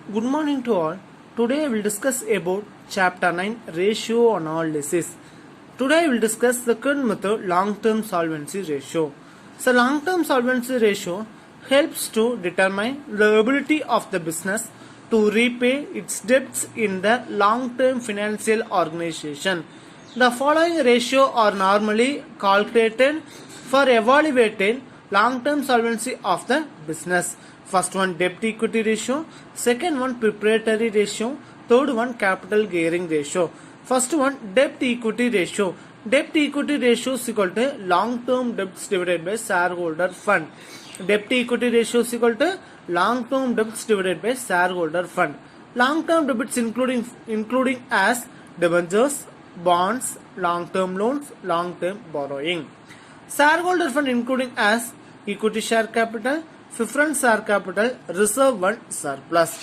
Good morning to all. Today I will discuss about chapter 9 ratio analysis. Today I will discuss the second method long-term solvency ratio. So long-term solvency ratio helps to determine the ability of the business to repay its debts in the long-term financial organization. The following ratio are normally calculated for evaluating long-term solvency of the business. First one debt equity ratio, second one proprietary ratio, third one capital gearing ratio. First one debt equity ratio. Debt equity ratio is equal to long term debts divided by shareholder fund. Debt equity ratio is equal to long term debts divided by shareholder fund. Long term debits including as debentures, bonds, long term loans, long term borrowing. Shareholder fund including as equity share capital, preference share capital, reserve and surplus.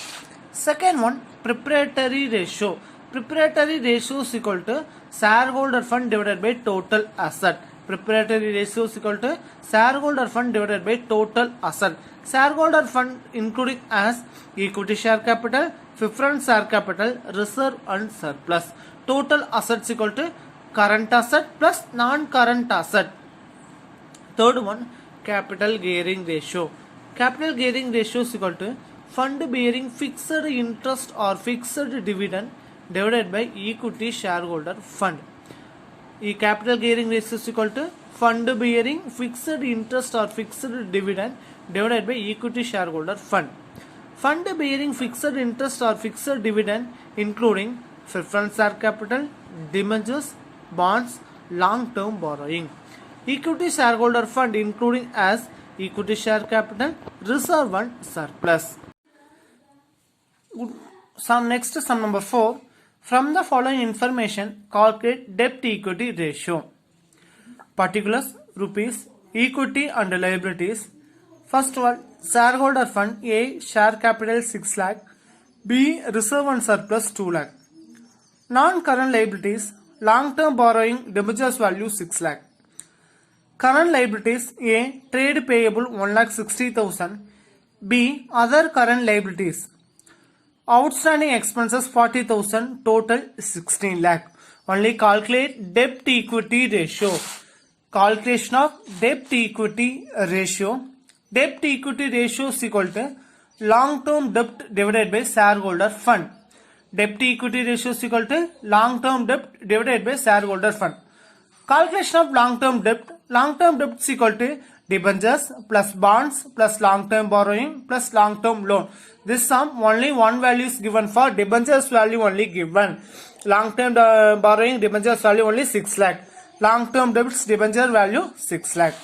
Second one, proprietary ratio. Proprietary ratio is equal to shareholder fund divided by total asset. Proprietary ratio is equal to shareholder fund divided by total asset. Shareholder fund including as equity share capital, preference share capital, reserve and surplus. Total assets equal to current asset plus non-current asset. Third one, capital gearing ratio. Capital gearing ratio is equal to fund bearing fixed interest or fixed dividend divided by equity shareholder fund. E capital gearing ratio is equal to fund bearing fixed interest or fixed dividend divided by equity shareholder fund. Fund bearing fixed interest or fixed dividend including preference share capital, debentures, bonds, long term borrowing. Equity shareholder fund including as equity share capital, reserve and surplus. Sum number 4. From the following information, calculate debt equity ratio. Particulars rupees, equity and liabilities. First one, shareholder fund A, share capital 6 lakh, B, reserve and surplus 2 lakh. Non-current liabilities, long-term borrowing, debentures value 6 lakh. Current liabilities A, trade payable 1,60,000, B, other current liabilities, outstanding expenses 40,000, total 16 lakh. Only calculate debt equity ratio. Calculation of debt equity ratio. Debt equity ratio is equal to long term debt divided by shareholder fund. Debt equity ratio is equal to long term debt divided by shareholder fund. Calculation of long term debt. Long term debt is equal to debentures plus bonds plus long term borrowing plus long term loan. This sum only one value is given for debentures value only given. Long term borrowing debentures value only 6 lakh. Long term debts debenture value 6 lakh.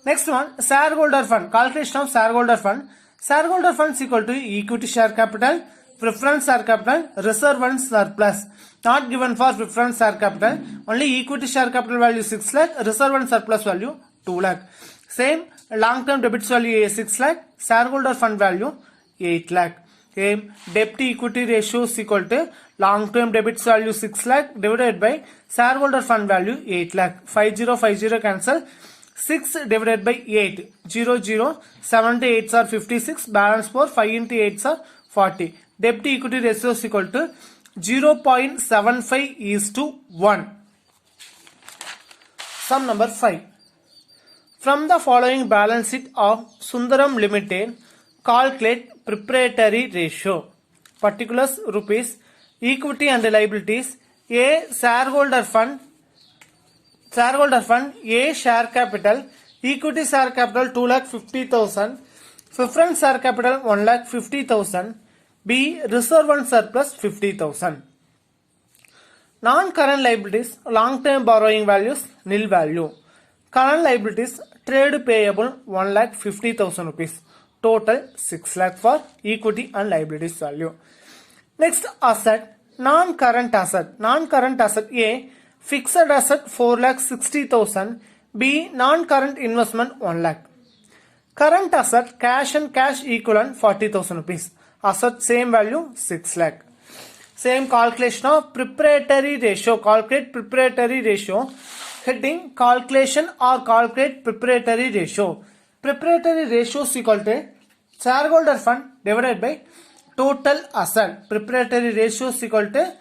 Next one, shareholder fund. Calculation of shareholder fund. Shareholder fund is equal to equity share capital, preference share capital, reserve and surplus. Not given for preference share capital. Only equity share capital value 6 lakh, reserve and surplus value 2 lakh. Same long term debits value 6 lakh, shareholder fund value 8 lakh. Same debt equity ratio is equal to long term debits value 6 lakh divided by shareholder fund value 8 lakh. 5050 cancel. 6 divided by 8. 0, 7 to 8 are 56. Balance for 5 into 8 are 40. Debt to equity ratio is equal to 0.75:1. Sum number 5. From the following balance sheet of Sundaram Limited, calculate proprietary ratio. Particulars rupees, equity and liabilities. A, shareholder fund A, share capital, equity share capital 2,50,000, preference share capital 1,50,000, B, reserve and surplus 50,000. Non-current liabilities, long-term borrowing values, nil value. Current liabilities, trade payable 1,50,000 rupees. Total 6 lakh for equity and liabilities value. Next asset, non-current asset. Non-current asset A, fixed asset 4,60,000, B, non-current investment 1 lakh. Current asset, cash and cash equivalent 40,000 rupees. Asset same value 6 lakh. Same calculation of proprietary ratio. Calculate proprietary ratio. Heading calculation or calculate proprietary ratio. Proprietary ratio is equal to shareholder fund divided by total asset. Preparatory ratio is equal to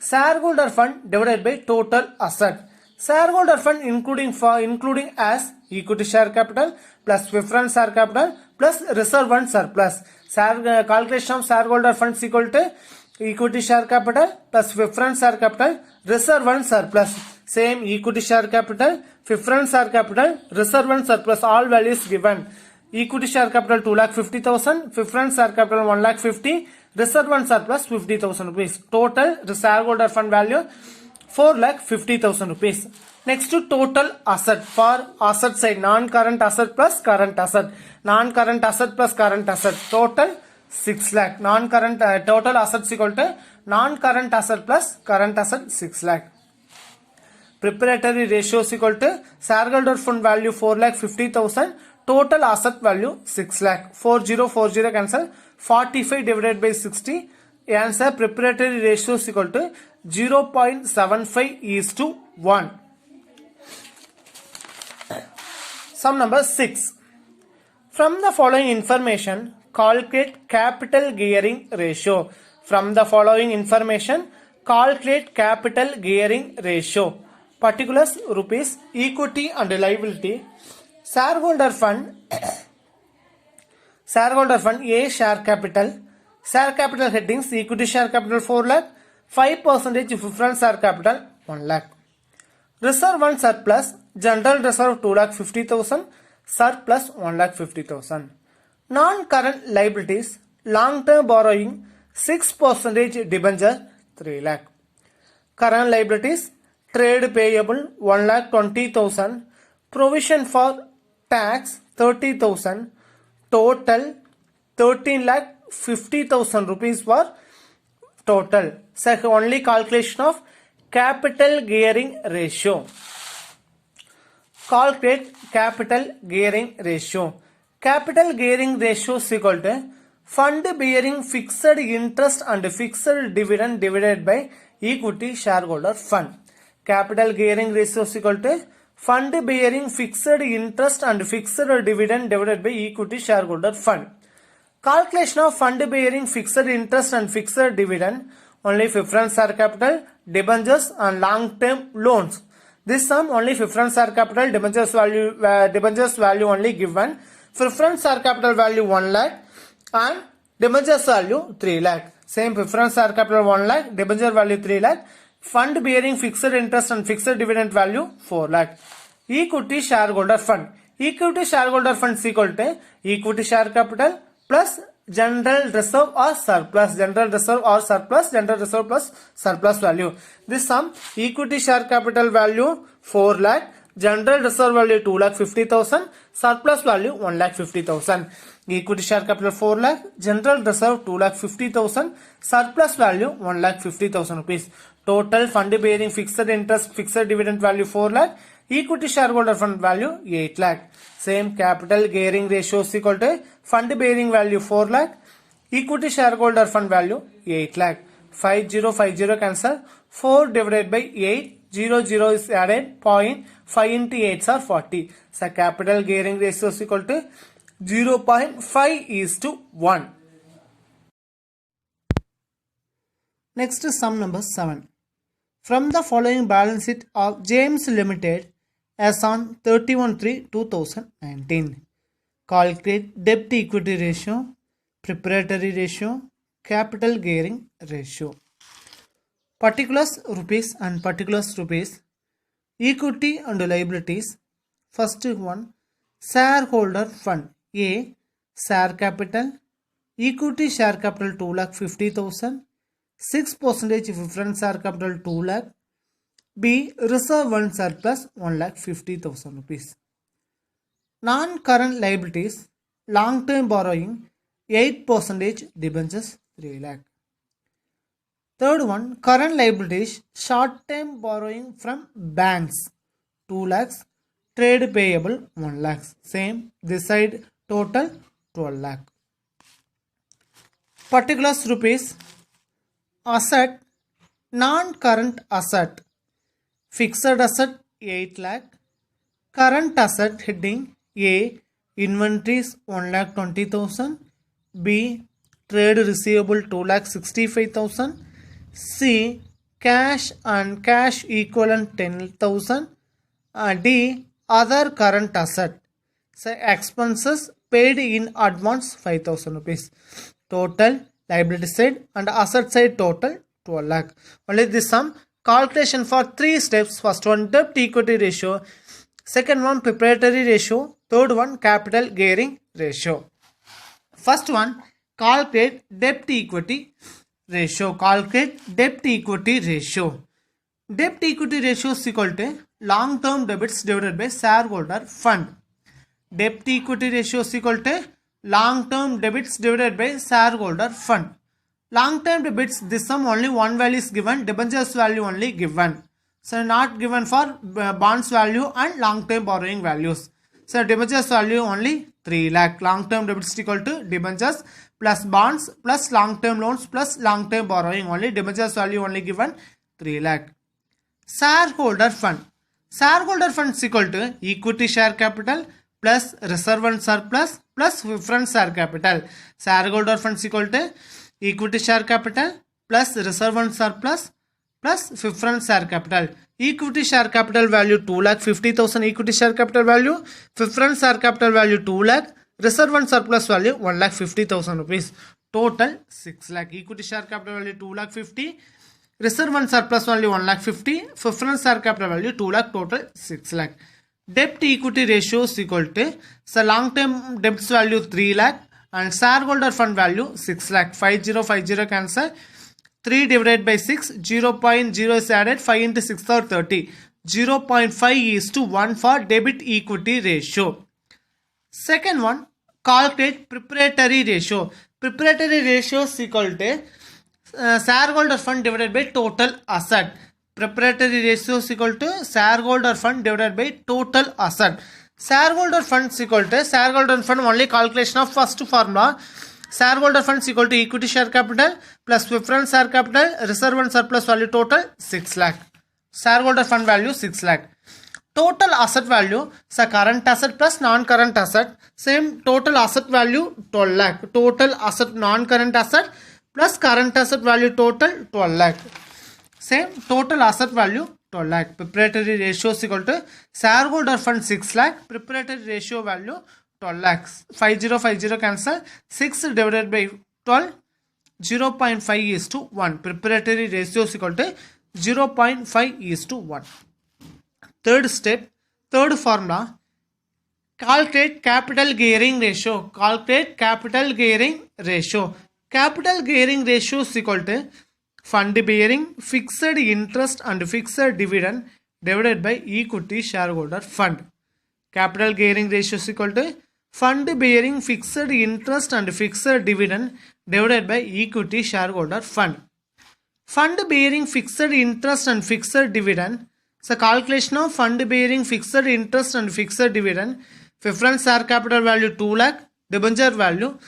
shareholder fund divided by total asset. Shareholder fund including as equity share capital plus preference share capital plus reserve and surplus. Calculation of shareholder fund is equal to equity share capital plus preference share capital, reserve and surplus. Same equity share capital, preference share capital, reserve and surplus, all values given. Equity share capital 2,50,000, preference share capital 1,50,000, reserve and surplus 50,000 rupees. Total shareholder fund value 4,50,000 rupees. Next to total asset, for asset side, non-current asset plus current asset. Non-current asset plus current asset. Total 6 lakh. Non-current total assets equal to non-current asset plus current asset 6 lakh. Preparatory ratio is equal to shareholder fund value 4,50,000. Total asset value 6 lakh. 4040 cancel. 45 divided by 60. Answer preparatory ratio is equal to 0.75:1. Sum number 6. From the following information, calculate capital gearing ratio. From the following information, calculate capital gearing ratio. Particulars rupees, equity and liability. Shareholder fund A share capital. Share capital headings, equity share capital 4 lakh, 5% preference share capital 1 lakh. Reserve and surplus, general reserve 2,50,000, surplus 1,50,000. Non-current liabilities, long-term borrowing 6% debenture 3 lakh. Current liabilities, trade payable 1,20,000, provision for tax 30,000, total 13,50,000 rupees for total. So only calculation of capital gearing ratio. Calculate capital gearing ratio. Capital gearing ratio is equal to fund bearing fixed interest and fixed dividend divided by equity shareholder fund. Capital gearing ratio is equal to fund bearing fixed interest and fixed dividend divided by equity shareholder fund. Calculation of fund bearing fixed interest and fixed dividend, only preference share capital, debentures and long term loans. This sum only preference share capital, debentures value only given. Preference share capital value 1 lakh and debentures value 3 lakh. Same preference share capital 1 lakh, debenture value 3 lakh. Fund bearing fixed interest and fixed dividend value 4 lakh. Equity shareholder fund. Equity shareholder fund is equal to equity share capital plus general reserve or surplus. General reserve or surplus. General reserve plus surplus value. This sum equity share capital value 4 lakh. General reserve value 2,50,000. Surplus value 1,50,000. Equity share capital 4 lakh. General reserve 2,50,000. Surplus value 1,50,000 rupees. Total fund bearing fixed interest, fixed dividend value 4 lakh. Equity shareholder fund value 8 lakh. Same capital gearing ratio is equal to fund bearing value 4 lakh. Equity shareholder fund value 8 lakh. 5050 cancel. 4 divided by 8. 00 is added. 0.5 into 8 are 40. So capital gearing ratio is equal to 0.5:1. Next is sum number 7. From the following balance sheet of James Limited as on 31/3/2019, calculate debt equity ratio, preparatory ratio, capital gearing ratio. Particulars rupees and particulars rupees. Equity and liabilities. First one, shareholder fund. A, share capital, equity share capital 2,50,000, 6% preference share capital 2 lakh. B, reserve and surplus 1,50,000 rupees. Non-current liabilities, long-term borrowing 8%, debentures 3 lakh. Third one, current liabilities, short-term borrowing from banks 2 lakhs, trade payable 1 lakh. Same, this side total 12 lakh. Particulars rupees. Asset, non-current asset. Fixed asset 8 lakh. Current asset heading A, inventories 1,20,000. B, trade receivable 2,65,000. C, cash and cash equivalent 10,000. D, other current asset. So expenses paid in advance 5,000 rupees. Total liability side and asset side total 12 lakh. Only this sum. Calculation for 3 steps. First one, debt equity ratio. Second one, preparatory ratio. Third one, capital gearing ratio. First one, calculate debt equity ratio. Calculate debt equity ratio. Debt equity ratio is equal to long term debits divided by shareholder fund. Debt equity ratio is equal to long term debits divided by shareholder fund. Long term debits, this sum only one value is given, debentures value only given. So not given for bonds value and long term borrowing values. So debentures value only 3 lakh. Long term debits equal to debentures plus bonds plus long term loans plus long term borrowing. Only debentures value only given 3 lakh. Shareholder fund. Shareholder fund is equal to equity share capital plus reserve and surplus plus preference share capital. Shareholder fund is equal to equity share capital plus reserve and surplus plus preference share capital. Equity share capital value 2,50,000 equity share capital value. Preference share capital value 2 lakh. Reserve and surplus value 1,50,000 rupees. Total 6 lakh. Equity share capital value 2,50,000. Reserve and surplus value 1,50,000. Preference share capital value 2 lakh. Total 6 lakh. Debt equity ratio is equal to, so long term debts value 3 lakh and shareholder fund value 6 lakh. 5050 cancel. 3 divided by 6, 0.0 is added, 5 into 6 are 30. 0.5 is to 1 for debit equity ratio. Second one, calculate preparatory ratio. Preparatory ratio is equal to shareholder fund divided by total asset. Preparatory ratio is equal to shareholder fund divided by total asset. Shareholder fund is equal to shareholder fund only calculation of first formula. Shareholder fund is equal to equity share capital plus preference share capital, reserve and surplus value total 6 lakh. Shareholder fund value 6 lakh. Total asset value, so current asset plus non-current asset, same total asset value 12 lakh. Total asset non-current asset plus current asset value total 12 lakh. Same total asset value 12 lakh. Preparatory ratio is equal to shareholder fund 6 lakh. Preparatory ratio value 12 lakhs. 5050 cancel. 6 divided by 12. 0.5 is to 1. Preparatory ratio is equal to 0.5 is to 1. Third step. Third formula. Calculate capital gearing ratio. Calculate capital gearing ratio. Capital gearing ratio is equal to fund bearing fixed interest and fixed dividend divided by equity shareholder fund. Capital gearing ratio is equal to fund bearing fixed interest and fixed dividend divided by equity shareholder fund. Fund bearing fixed interest and fixed dividend. So calculation of fund bearing fixed interest and fixed dividend. Preference share capital value 2 lakh. Debenture value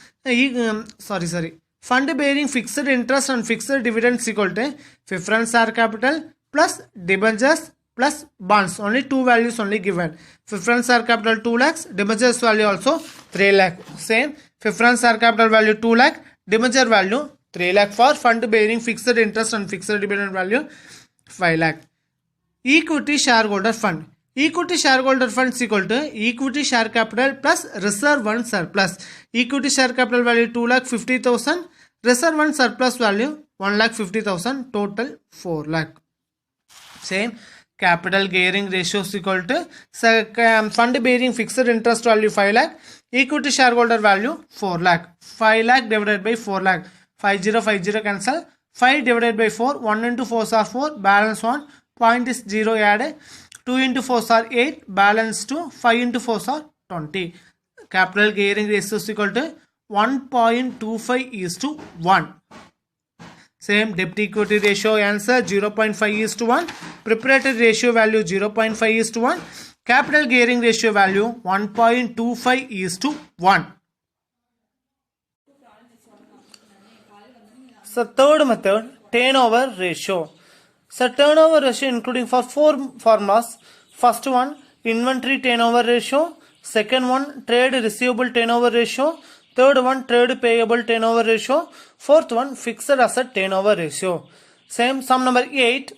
fund bearing fixed interest and fixed dividend is equal to preference share capital plus debentures plus bonds. Only two values only given. Preference share capital 2 lakhs. Debentures value also 3 lakh. Same. Preference share capital value 2 lakh. Debenture value 3 lakh for fund bearing fixed interest and fixed dividend value 5 lakh. Equity shareholder fund. Equity shareholder fund is equal to equity share capital plus reserve and surplus. Equity share capital value 2,50,000. Reserve and surplus value 1,50,000. Total 4 lakh. Same. Capital gearing ratio is equal to fund bearing fixed interest value 5 lakh. Equity shareholder value 4 lakh. 5 lakh divided by 4 lakh. 5050 cancel. 5 divided by 4. 1 into 4 are 4. Balance 1. Point is 0 added. 2 into 4 are 8. Balance 2. 5 into 4 are 20. Capital gearing ratio is equal to 1.25 is to 1. Same debt equity ratio answer 0.5 is to 1. Preparatory ratio value 0.5 is to 1. Capital gearing ratio value 1.25 is to 1. So third method, turnover ratio. So turnover ratio including for 4 formulas. First one, inventory turnover ratio. Second one, trade receivable turnover ratio. Third one, trade payable turnover ratio. Fourth one, fixed asset turnover ratio. Same sum number 8.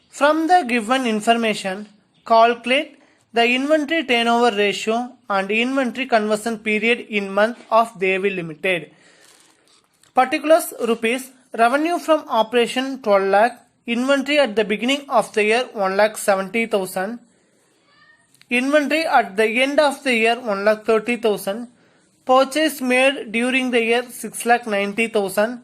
From the given information, calculate the inventory turnover ratio and inventory conversion period in month of Devi Limited. Particulars rupees. Revenue from operation 12 lakh. Inventory at the beginning of the year 1,70,000. Inventory at the end of the year 1,30,000. Purchase made during the year 6,90,000.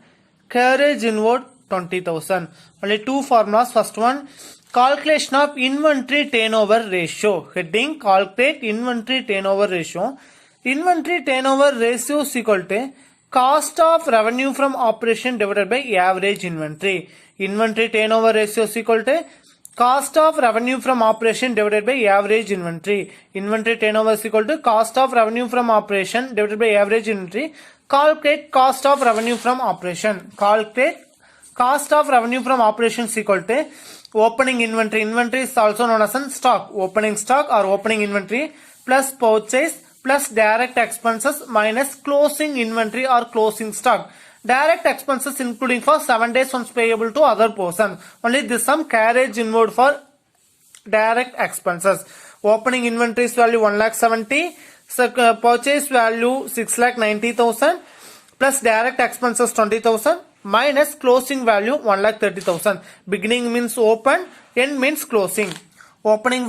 Carriage inward 20,000. Only two formulas. First one, calculation of inventory turnover ratio. Heading, calculate inventory turnover ratio. Inventory turnover ratio is equal to cost of revenue from operation divided by average inventory. Inventory turnover ratio is equal to cost of revenue from operation divided by average inventory. Inventory turnover is equal to cost of revenue from operation divided by average inventory. Calculate cost of revenue from operation. Calculate cost of revenue from operation is equal to opening inventory. Inventory is also known as stock. Opening stock or opening inventory plus purchase plus direct expenses minus closing inventory or closing stock. Direct expenses including for 7 days once payable to other person. Only this sum carriage inward for direct expenses. Opening inventories value 1,70,000. So purchase value 6,90,000 plus direct expenses 20,000 minus closing value 1,30,000. Beginning means open, end means closing. Opening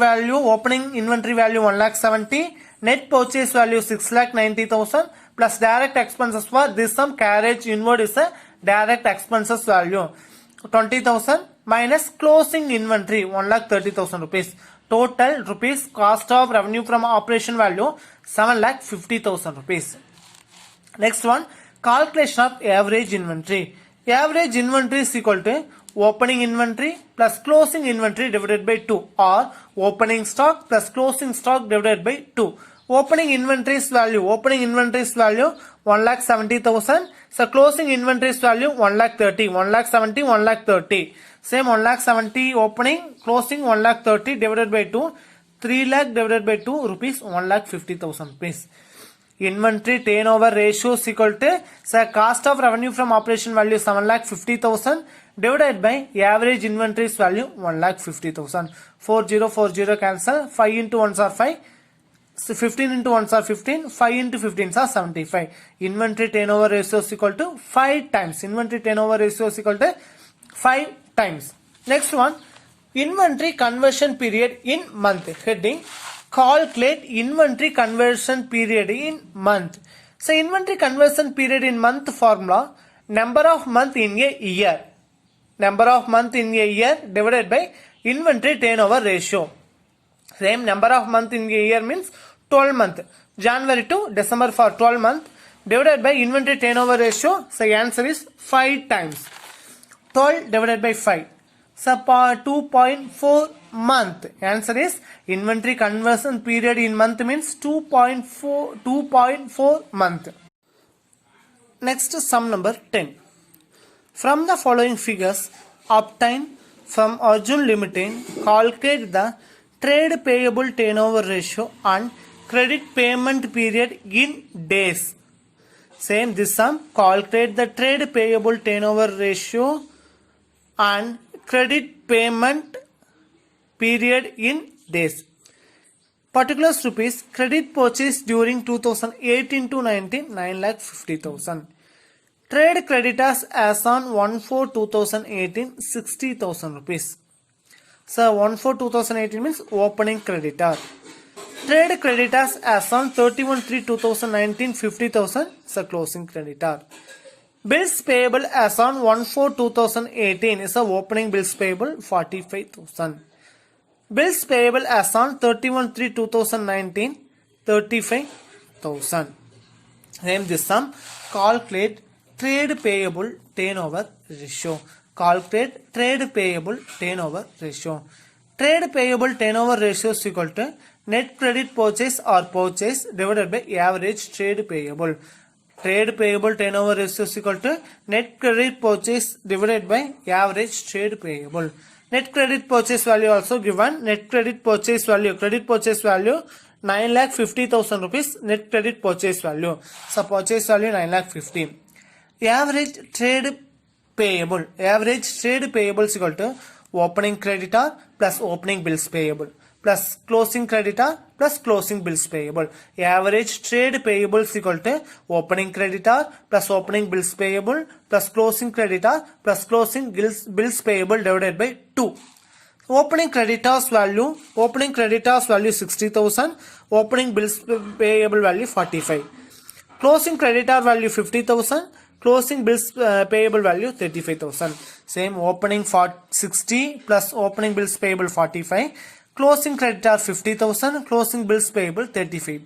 inventory value 1,70,000. Net purchase value 6,90,000 plus direct expenses for this sum carriage inward is a direct expenses value 20,000 minus closing inventory 1,30,000 rupees. Total rupees cost of revenue from operation value 7,50,000 rupees. Next one, calculation of average inventory. Average inventory is equal to opening inventory plus closing inventory divided by 2 or opening stock plus closing stock divided by 2. Opening inventories value 1,70,000. So closing inventories value 1,30,000. 1,70,000, 1,30,000. Same 1,70,000 opening, closing 1,30,000 divided by 2. 3 lakh divided by 2 rupees 1,50,000 rupees. Inventory turnover ratio is equal to cost of revenue from operation value 7,50,000 divided by average inventories value 1,50,000. 4040 cancel. 5 into 1s are 5. So 15 into 1s are 15. 5 into 15s are 75. Inventory turnover ratio is equal to 5 times. Inventory turnover ratio is equal to 5 times. Next one, inventory conversion period in month. Heading, calculate inventory conversion period in month. So inventory conversion period in month formula, number of month in a year. Number of month in a year divided by inventory turnover ratio. Same number of month in a year means 12 month. January to December for 12 month divided by inventory turnover ratio. So answer is 5 times. 12 divided by 5. So 2.4 month. Answer is inventory conversion period in month means 2.4 month. Next sum number 10. From the following figures obtained from Arjun Limited, calculate the trade payable turnover ratio and credit payment period in days. Same this sum, calculate the trade payable turnover ratio and credit payment period in days. Particulars rupees, credit purchase during 2018 to 19, 9,50,000. Trade creditors as on 1/4/2018, 60,000 rupees. So 1/4/2018 means opening creditor. Trade creditors as on 31/3/2019, 50,000. So closing creditor. Bills payable as on 1/4/2018 is a opening bills payable 45,000. Bills payable as on 31/3/2019, 35,000. Name this sum. Calculate trade payable turnover ratio. Calculate trade payable turnover ratio. Trade payable turnover ratio is equal to net credit purchase or purchase divided by average trade payable. Trade payable turnover ratio is equal to net credit purchase divided by average trade payable. Net credit purchase value also given. Net credit purchase value 9,50,000 rupees net credit purchase value. So purchase value 9,50,000. Average trade payable. Average trade payable is equal to opening creditor plus opening bills payable plus closing creditor plus closing bills payable. Average trade payable is equal to opening creditor plus opening bills payable plus closing creditor plus closing bills payable divided by 2. Opening creditors value 60,000, opening bills payable value 45. Closing creditor value 50,000, closing bills payable value 35,000. Same, opening for 60 plus opening bills payable 45, closing creditor 50,000, closing bills payable 35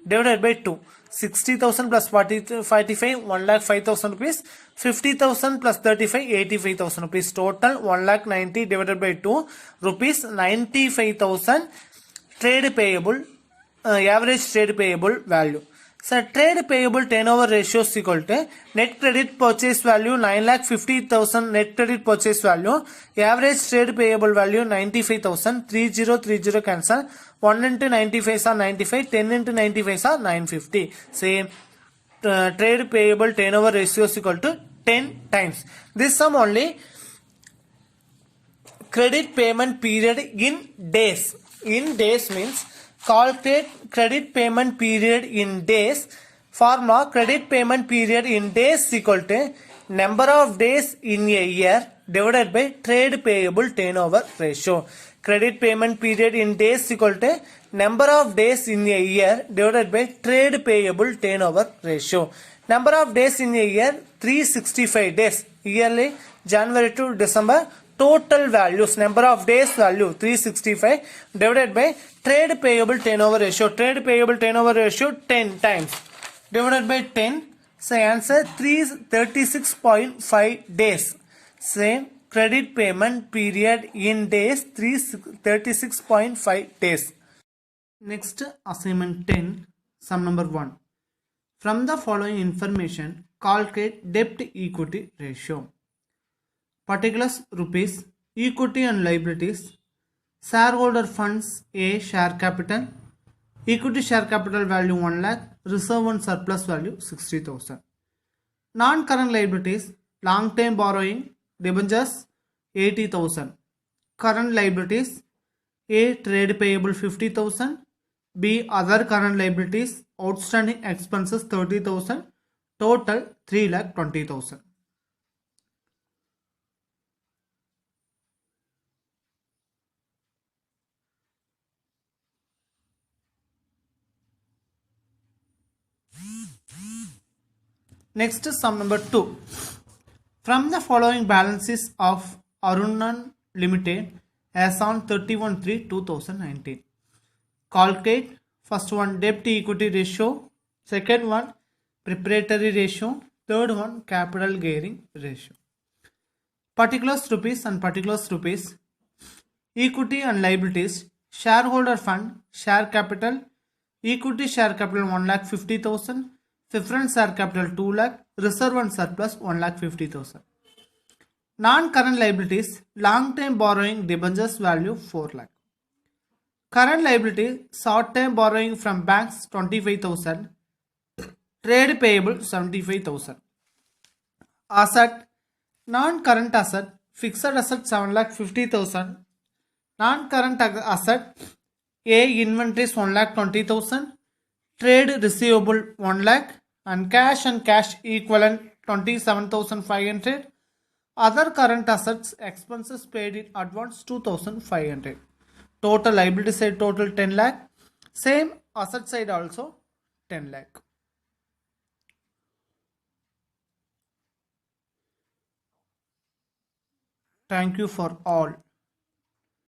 divided by 2. 60,000 plus 45, 1,05,000 rupees. 50,000 plus 35, 85,000 rupees. Total 1,90,000 divided by 2, rupees 95,000 trade payable, average trade payable value. So trade payable turnover ratio is equal to net credit purchase value 9,50,000 net credit purchase value, average trade payable value 95,000, 3030 cancel, 1 into 95 are 95, 10 into 95 are 950. Same, trade payable turnover ratio is equal to 10 times. This sum only credit payment period in days. In days means calculate credit payment period in days. Formula: credit payment period in days is equal to number of days in a year divided by trade payable turnover ratio. Credit payment period in days is equal to number of days in a year divided by trade payable turnover ratio. Number of days in a year 365 days. Yearly January to December. Total values, number of days value 365 divided by trade payable turnover ratio. Trade payable turnover ratio 10 times divided by 10. So answer 36.5 days. Same, credit payment period in days 36.5 days. Next, assignment 10, sum number 1. From the following information, calculate debt equity ratio. Particulars rupees, equity and liabilities, shareholder funds A, share capital, equity share capital value 1 lakh, reserve and surplus value 60,000. Non-current liabilities, long term borrowing, debentures 80,000. Current liabilities, A, trade payable 50,000, B, other current liabilities, outstanding expenses 30,000, total 3,20,000. Next is sum number 2. From the following balances of Arunan Limited as on 31/3/2019. Calculate first one debt to equity ratio, second one preparatory ratio, third one capital gearing ratio. Particulars rupees and particulars rupees. Equity and liabilities, shareholder fund, share capital, equity share capital 1,50,000, preference share capital 2 lakh, reserve and surplus 1,50,000. Non-current liabilities, long-term borrowing debentures value 4 lakh. Current liability, short-term borrowing from banks 25,000, trade payable 75,000. Asset, non-current asset, fixed asset 7,50,000. Non-current asset, A, inventories 1,20,000, trade receivable 1 lakh, and cash equivalent 27,500. Other current assets, expenses paid in advance 2,500. Total liability side total 10 lakh. Same asset side also 10 lakh. Thank you for all.